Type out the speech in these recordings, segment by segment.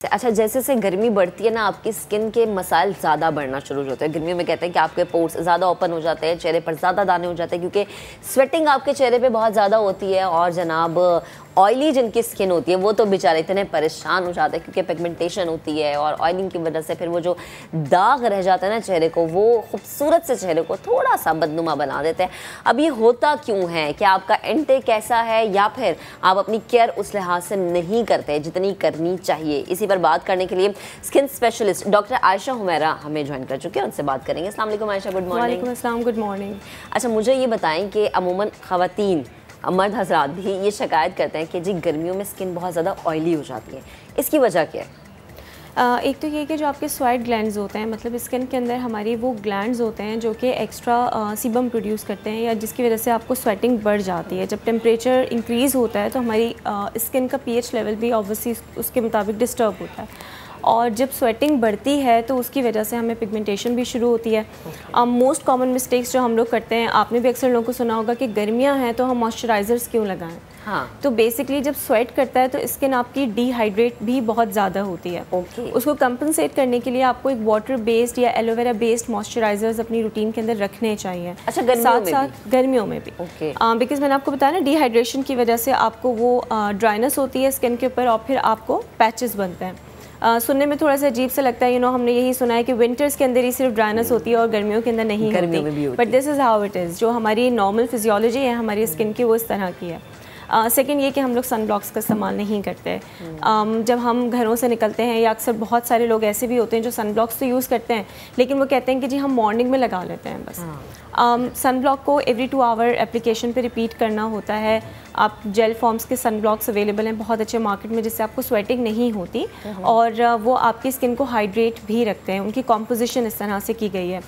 अच्छा, जैसे जैसे गर्मी बढ़ती है ना, आपकी स्किन के मसाइल ज़्यादा बढ़ना शुरू हो जाते हैं। गर्मियों में कहते हैं कि आपके पोर्स ज़्यादा ओपन हो जाते हैं, चेहरे पर ज़्यादा दाने हो जाते हैं, क्योंकि स्वेटिंग आपके चेहरे पे बहुत ज़्यादा होती है। और जनाब ऑयली जिनकी स्किन होती है वो तो बेचारे इतने परेशान हो जाते हैं, क्योंकि पिगमेंटेशन होती है और ऑयलिंग की वजह से फिर वो जो दाग रह जाता है ना चेहरे को, वो खूबसूरत से चेहरे को थोड़ा सा बदनुमा बना देते हैं। अब ये होता क्यों है? क्या आपका इनटेक कैसा है, या फिर आप अपनी केयर उस लिहाज से नहीं करते जितनी करनी चाहिए? इसी पर बात करने के लिए skin specialist doctor Ayesha Humaira हमें ज्वाइन कर चुके हैं, उनसे बात करेंगे। अस्सलाम वालेकुम आयशा, गुड मॉर्निंग। वालेकुम अस्सलाम, गुड मॉर्निंग। अच्छा, मुझे ये बताएं कि अमूमन ख़वातीन, मर्द हजरात भी ये शिकायत करते हैं कि जी गर्मियों में स्किन बहुत ज़्यादा ऑयली हो जाती है, इसकी वजह क्या है? एक तो ये कि जो आपके स्वेट ग्लैंड्स होते हैं, मतलब स्किन के अंदर हमारी वो ग्लैंड्स होते हैं जो कि एक्स्ट्रा सीबम प्रोड्यूस करते हैं, या जिसकी वजह से आपको स्वेटिंग बढ़ जाती है। जब टेम्परेचर इंक्रीज़ होता है तो हमारी स्किन का पीएच लेवल भी ऑब्वियसली उसके मुताबिक डिस्टर्ब होता है, और जब स्वेटिंग बढ़ती है तो उसकी वजह से हमें पिगमेंटेशन भी शुरू होती है। मोस्ट कॉमन मिस्टेक्स जो हम लोग करते हैं, आपने भी अक्सर लोगों को सुना होगा कि गर्मियां हैं तो हम मॉइस्चराइज़र्स क्यों लगाएं। हाँ। तो बेसिकली जब स्वेट करता है तो स्किन आपकी डिहाइड्रेट भी बहुत ज़्यादा होती है। उसको कंपनसेट करने के लिए आपको एक वाटर बेस्ड या एलोवेरा बेस्ड मॉइस्चराइजर्स अपनी रूटीन के अंदर रखने चाहिए। अच्छा, साथ साथ गर्मियों में भी, बिकॉज मैंने आपको बताया ना, डिहाइड्रेशन की वजह से आपको वो ड्राइनेस होती है स्किन के ऊपर, और फिर आपको पैचेस बनते हैं। सुनने में थोड़ा सा अजीब सा लगता है, हमने यही सुना है कि विंटर्स के अंदर ही सिर्फ ड्राइनेस होती है और गर्मियों के अंदर नहीं होती, but this is how it is. जो हमारी नॉर्मल फिजियोलॉजी है हमारी स्किन की, वो इस तरह की है। सेकेंड ये कि हम लोग सन ब्लॉक्स का इस्तेमाल नहीं करते। जब हम घरों से निकलते हैं, या अक्सर बहुत सारे लोग ऐसे भी होते हैं जो सन ब्लॉक्स तो यूज़ करते हैं, लेकिन वो कहते हैं कि जी हम मॉर्निंग में लगा लेते हैं बस। सन ब्लॉक को एवरी 2 आवर एप्लीकेशन पे रिपीट करना होता है। आप जेल फॉर्म्स के सन ब्लॉक्स अवेलेबल हैं बहुत अच्छे मार्केट में, जिससे आपको स्वेटिंग नहीं होती, और वो आपकी स्किन को हाइड्रेट भी रखते हैं। उनकी कॉम्पोजिशन इस तरह से की गई है।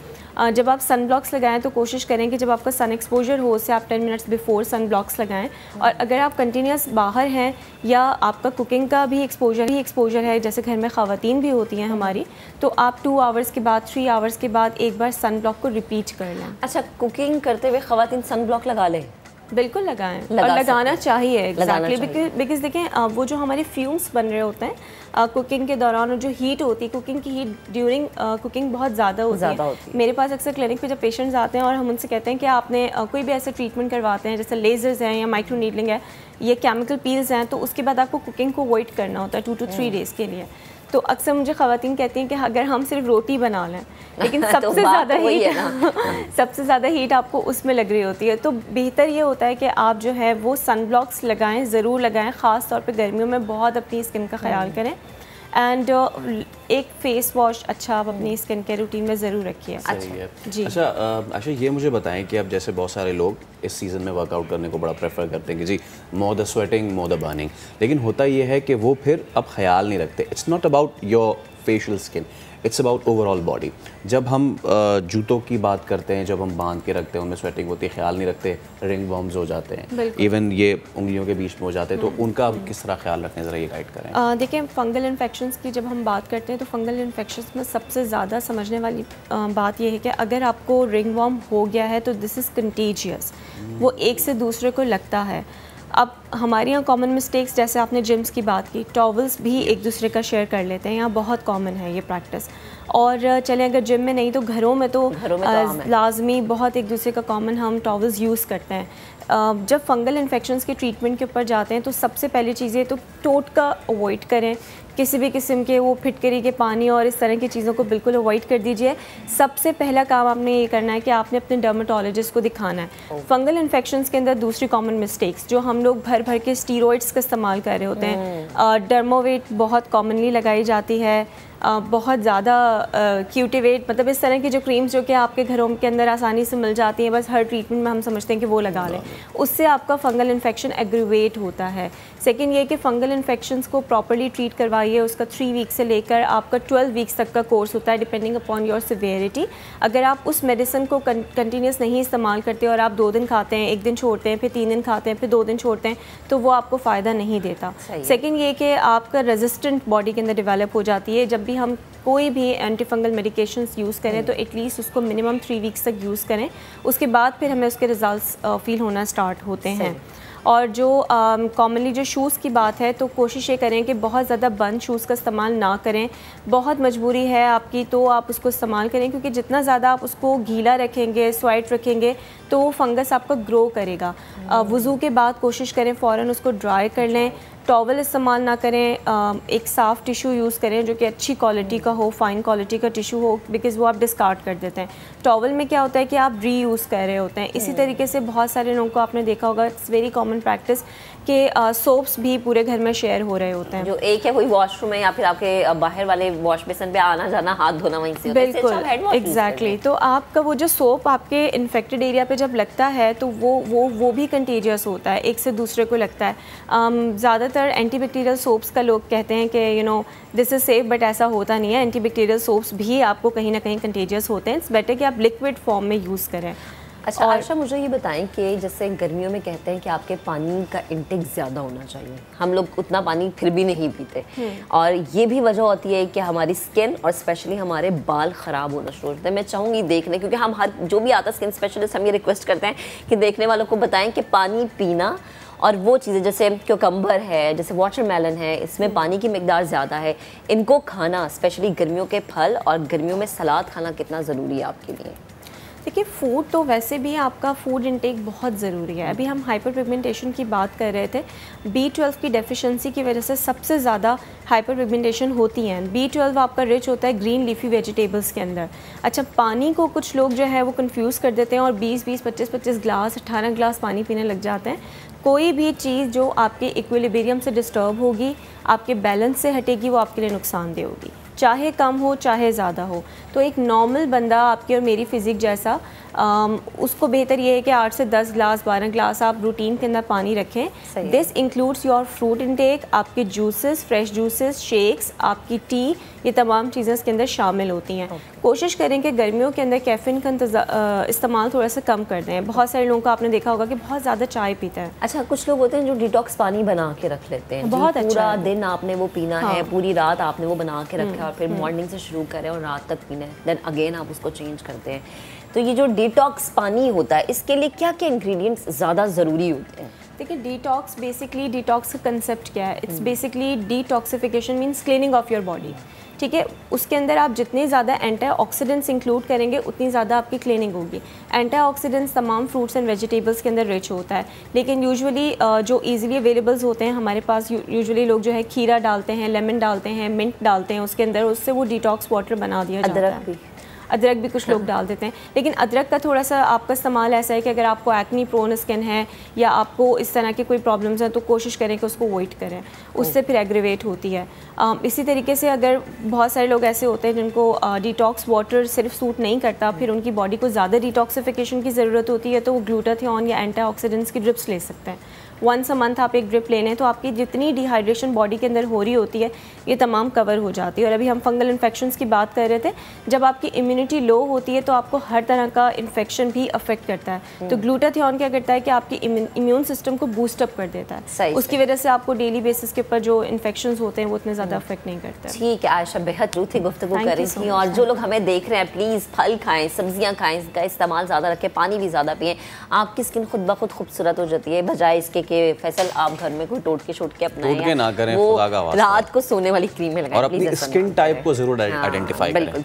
जब आप सन ब्लॉक्स लगाएं तो कोशिश करें कि जब आपका सन एक्सपोजर हो उससे आप 10 मिनट्स बिफोर सन ब्लॉक्स लगाएं। और अगर आप कंटिन्यूस बाहर हैं या आपका कुकिंग का भी एक्सपोजर है, जैसे घर में ख़वातीन भी होती हैं हमारी, तो आप 2 आवर्स के बाद, 3 आवर्स के बाद एक बार सन ब्लॉक को रिपीट कर लें। अच्छा, कुकिंग करते हुए ख़वातीन सन ब्लॉक लगा लें? बिल्कुल लगाएं, और लगाना चाहिए एग्जैक्टली, बिकॉज देखें वो जो हमारे फ्यूम्स बन रहे होते हैं कुकिंग के दौरान, और जो हीट होती है, कुकिंग की हीट ड्यूरिंग कुकिंग बहुत ज़्यादा होती है। मेरे पास अक्सर क्लिनिक पे जब पेशेंट्स आते हैं और हम उनसे कहते हैं कि आपने कोई भी ऐसे ट्रीटमेंट करवाते हैं जैसे लेजर्स हैं या माइक्रो नीडलिंग है, ये केमिकल पील्स हैं, तो उसके बाद आपको कुकिंग को अवॉइड करना होता है 2 to 3 डेज़ के लिए। तो अक्सर मुझे ख़वातीन कहती हैं कि अगर हम सिर्फ रोटी बना लें, लेकिन सबसे ज़्यादा सबसे ज़्यादा हीट आपको उसमें लग रही होती है, तो बेहतर ये होता है कि आप जो है वो सन ब्लॉक्स लगाएं, ज़रूर लगाएं। ख़ास तौर पे गर्मियों में बहुत अपनी स्किन का ख्याल करें, एंड एक फेस वॉश अच्छा आप अपनी स्किन के रूटीन में ज़रूर रखिए। अच्छा जी। अच्छा, ये मुझे बताएं कि अब जैसे बहुत सारे लोग इस सीज़न में वर्कआउट करने को बड़ा प्रेफर करते हैं कि जी more the sweating more the burning, लेकिन होता ये है कि वो फिर अब ख्याल नहीं रखते। It's not about your facial skin, it's about overall body. जब हम जूतों की बात करते हैं, जब हम बांध के रखते हैं, उनमें स्वेटिंग होती है, ख्याल नहीं रखते, रिंग वर्म्स हो जाते हैं, इवन ये उंगलियों के बीच में हो जाते हैं, तो उनका किस तरह ख्याल रखने, ज़रा ये गाइड करें। देखिए, फंगल इन्फेक्शंस की जब हम बात करते हैं तो फंगल इन्फेक्शंस में सबसे ज़्यादा समझने वाली बात यह है कि अगर आपको रिंग वर्म हो गया है तो दिस इज़ कंटेजियस, वो एक से दूसरे को लगता है। अब हमारे यहाँ कॉमन मिस्टेक्स, जैसे आपने जिम्स की बात की, टॉवल्स भी एक दूसरे का शेयर कर लेते हैं, यहाँ बहुत कॉमन है ये प्रैक्टिस। और चलें अगर जिम में नहीं तो घरों में तो लाजमी बहुत एक दूसरे का कॉमन हम टॉवल्स यूज़ करते हैं। जब फंगल इन्फेक्शंस के ट्रीटमेंट के ऊपर जाते हैं तो सबसे पहली चीज़ ये तो टोट का अवॉइड करें, किसी भी किस्म के वो फिटकरी के पानी और इस तरह की चीज़ों को बिल्कुल अवॉइड कर दीजिए। सबसे पहला काम आपने ये करना है कि आपने अपने डर्मेटोलॉजिस्ट को दिखाना है। फंगल इन्फेक्शंस के अंदर दूसरी कॉमन मिस्टेक्स जो हम लोग भर भर के स्टीरॉइड्स का इस्तेमाल कर रहे होते हैं। डर्मोवेट बहुत कॉमनली लगाई जाती है, बहुत ज़्यादा क्यूटिवेट, मतलब इस तरह की जो क्रीम्स जो कि आपके घरों के अंदर आसानी से मिल जाती हैं, बस हर ट्रीटमेंट में हम समझते हैं कि वो लगा लें, उससे आपका फंगल इन्फेक्शन एग्रीवेट होता है। सेकेंड ये कि फ़ंगल इन्फेक्शंस को प्रॉपर्ली ट्रीट करवाइए। उसका 3 वीक से लेकर आपका 12 वीक्स तक का कोर्स होता है, डिपेंडिंग अपॉन योर सिवियरिटी। अगर आप उस मेडिसिन को कंटिन्यूस नहीं इस्तेमाल करते और आप 2 दिन खाते हैं, 1 दिन छोड़ते हैं, फिर 3 दिन खाते हैं, फिर 2 दिन छोड़ते हैं, तो वो आपको फ़ायदा नहीं देता। सेकेंड ये कि आपका रेजिस्टेंट बॉडी के अंदर डेवलप हो जाती है। जब भी हम कोई भी एंटी फंगल मेडिकेशंस यूज़ करें तो एटलीस्ट उसको मिनिमम 3 वीक्स तक यूज़ करें, उसके बाद फिर हमें उसके रिजल्ट्स फील होना स्टार्ट होते हैं। और जो कॉमनली जो शूज़ की बात है तो कोशिश ये करें कि बहुत ज़्यादा बंद शूज़ का इस्तेमाल ना करें। बहुत मजबूरी है आपकी तो आप उसको इस्तेमाल करें, क्योंकि जितना ज़्यादा आप उसको गीला रखेंगे, स्वेट रखेंगे, तो वो फंगस आपका ग्रो करेगा। वज़ू के बाद कोशिश करें फ़ौरन उसको ड्राई कर लें। टॉवल इस्तेमाल ना करें, एक साफ़ टिशू यूज़ करें जो कि अच्छी क्वालिटी का हो, फ़ाइन क्वालिटी का टिशू हो, बिकॉज़ वो आप डिस्कार्ड कर देते हैं। टॉवल में क्या होता है कि आप रीयूज़ कर रहे होते हैं। इसी तरीके से बहुत सारे लोगों को आपने देखा होगा, इट्स वेरी कॉमन प्रैक्टिस कि सोप्स भी पूरे घर में शेयर हो रहे होते हैं। जो एक है वही वॉशरूम है या फिर आपके बाहर वाले वॉश बेसिन पे आना जाना, हाथ धोना वहीं से होता है। बिल्कुल, एग्जैक्टली। तो आपका वो जो सोप आपके इन्फेक्टेड एरिया पे जब लगता है तो वो भी कंटेजियस होता है, एक से दूसरे को लगता है। ज़्यादातर एंटीबैक्टीरियल सोप्स का लोग कहते हैं कि you know this is safe, but ऐसा होता नहीं है। एंटीबैक्टीरियल सोप्स भी आपको कहीं ना कहीं कंटेजियस होते हैं। इट्स बेटर कि आप लिक्विड फॉर्म में यूज़ करें। अच्छा आयशा, मुझे ये बताएं कि जैसे गर्मियों में कहते हैं कि आपके पानी का इंटेक ज़्यादा होना चाहिए, हम लोग उतना पानी फिर भी नहीं पीते, और ये भी वजह होती है कि हमारी स्किन और स्पेशली हमारे बाल ख़राब होना शुरू होते हैं। मैं चाहूँगी देखने, क्योंकि हम हर जो भी आता स्किन स्पेशलिस्ट हम ये रिक्वेस्ट करते हैं कि देखने वालों को बताएं कि पानी पीना और वो चीज़ें जैसे क्यूकम्बर है, जैसे वाटरमेलन है, इसमें पानी की मिकदार ज़्यादा है, इनको खाना स्पेशली गर्मियों के फल और गर्मियों में सलाद खाना कितना ज़रूरी है आपके लिए? देखिए, फूड तो वैसे भी आपका फूड इंटेक बहुत ज़रूरी है। अभी हम हाइपर पिगमेंटेशन की बात कर रहे थे। B12 की डेफिशिएंसी की वजह से सबसे ज़्यादा हाइपर पिगमेंटेशन होती है। B12 आपका रिच होता है ग्रीन लीफी वेजिटेबल्स के अंदर। अच्छा, पानी को कुछ लोग जो है वो कंफ्यूज कर देते हैं और 20-20, 25-25 ग्लास, 18 ग्लास पानी पीने लग जाते हैं। कोई भी चीज़ जो आपके इक्विलिब्रियम से डिस्टर्ब होगी, आपके बैलेंस से हटेगी, वो आपके लिए नुकसानदेह होगी, चाहे कम हो चाहे ज़्यादा हो। तो एक नॉर्मल बंदा आपकी और मेरी फ़िज़िक जैसा, उसको बेहतर ये है कि 8 से 10 ग्लास, 12 ग्लास आप रूटीन के अंदर पानी रखें। This includes your fruit intake, आपके जूसेस, फ्रेश जूसेस, शेक्स, आपकी टी, ये तमाम चीज़ें इसके अंदर शामिल होती हैं। कोशिश करें कि गर्मियों के अंदर कैफ़ीन का इस्तेमाल थोड़ा सा कम कर दें। बहुत सारे लोगों को आपने देखा होगा कि बहुत ज़्यादा चाय पीते हैं। अच्छा, कुछ लोग होते हैं जो डिटॉक्स पानी बना के रख लेते हैं, बहुत अच्छा, पूरा दिन आपने वो पीना है, पूरी रात आपने वो बना के रखा है और फिर मॉर्निंग से शुरू करें और रात तक पीना है, देन अगेन आप उसको चेंज करते हैं। तो ये जो डिटॉक्स पानी होता है, इसके लिए क्या क्या इंग्रेडिएंट्स ज़्यादा ज़रूरी होते हैं? देखिए, डिटॉक्स बेसिकली, डिटॉक्स का कंसेप्ट क्या है? It's basically detoxification means cleaning of your body. ठीक है, उसके अंदर आप जितने ज़्यादा एंटीऑक्सीडेंट्स इंक्लूड करेंगे उतनी ज़्यादा आपकी क्लीनिंग होगी। एंटीऑक्सीडेंट्स तमाम फ्रूट्स एंड वेजिटेबल्स के अंदर रिच होता है, लेकिन यूजुअली जो इजीली अवेलेबल्स होते हैं हमारे पास, यूजुअली लोग जो है खीरा डालते हैं, लेमन डालते हैं, मिंट डालते हैं उसके अंदर, उससे वो डिटॉक्स वाटर बना दिया जाता है। अदरक भी कुछ लोग डाल देते हैं, लेकिन अदरक का थोड़ा सा आपका इस्तेमाल ऐसा है कि अगर आपको एक्नी प्रोन स्किन है या आपको इस तरह के कोई प्रॉब्लम्स हैं तो कोशिश करें कि उसको अवॉइड करें, उससे फिर एग्रीवेट होती है। इसी तरीके से अगर बहुत सारे लोग ऐसे होते हैं जिनको डिटॉक्स वाटर सिर्फ सूट नहीं करता, फिर उनकी बॉडी को ज़्यादा डिटॉक्सिफिकेशन की ज़रूरत होती है, तो वो ग्लूटाथियोन या एंटीऑक्सीडेंट्स की ड्रिप्स ले सकते हैं। वंस अ मंथ आप एक ड्रिप ले लें तो आपकी जितनी डिहाइड्रेशन बॉडी के अंदर हो रही होती है ये तमाम कवर हो जाती है। और अभी हम फंगल इन्फेक्शंस की बात कर रहे थे, जब आपकी इम्यूनिटी लो होती है तो आपको हर तरह का इन्फेक्शन भी अफेक्ट करता है। तो ग्लूटाथियोन क्या करता है कि आपकी इम्यून सिस्टम को बूस्टअप कर देता है, उसकी वजह से आपको डेली बेसिस के ऊपर जो इन्फेक्शन होते हैं वो इतने ज़्यादा अफेक्ट नहीं करते। ठीक है आयशा, बेहद ट्रूथी गुफ्तगू कर रही थी। और जो लोग हमें देख रहे हैं, प्लीज़ फल खाएँ, सब्जियाँ खाएँ, इसका इस्तेमाल ज़्यादा रखें, पानी भी ज़्यादा पिएँ, आपकी स्किन खुद ब खुद खूबसूरत हो जाती है, बजाय इसके कि फैसल आप घर में कोई टोट के अपनाएं, ना करें, वो रात को सोने वाली क्रीमें लगाएं। और अपनी स्किन टाइप को जरूर आइडेंटिफाई करें।